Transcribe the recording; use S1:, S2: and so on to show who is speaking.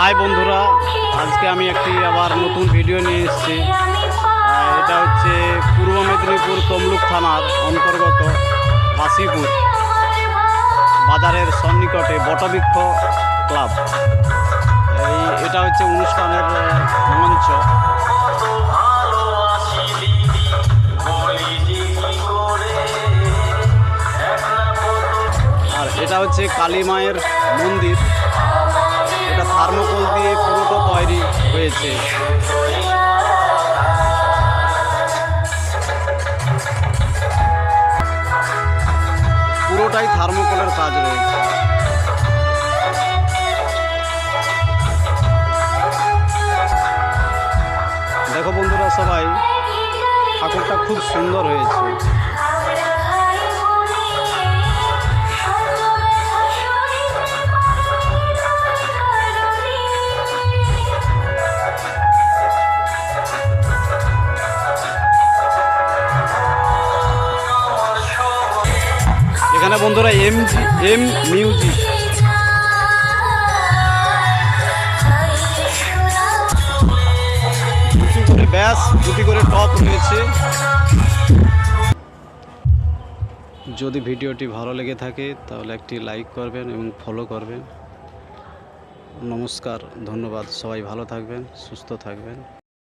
S1: High বন্ধুরা, আজকে আমি একটি আবার নতুন ভিডিও নিয়ে এসেছি। এটা হচ্ছে পূর্ব মেদিনীপুর তমলুক থানার অন্তর্গত কাশীপুর বাজারের সন্নিকটে বটবৃক্ষ ক্লাব। এটা হচ্ছে অনুষ্ঠানের মঞ্চ। আর এটা হচ্ছে কালী মায়ের মন্দির। এটা থার্মোকল দিয়ে পুরোটা তৈরি হয়েছে। পুরোটাই থার্মোকলের কাজ রয়েছে। দেখো বন্ধুরা সবাই, ঠাকুরটা খুব সুন্দর হয়েছে। এখানে বন্ধুরা এম মিউজিক, দুটি করে ব্যাস, দুটি করে টপ রয়েছে। যদি ভিডিওটি ভালো লেগে থাকে তাহলে একটি লাইক করবেন এবং ফলো করবেন। নমস্কার, ধন্যবাদ। সবাই ভালো থাকবেন, সুস্থ থাকবেন।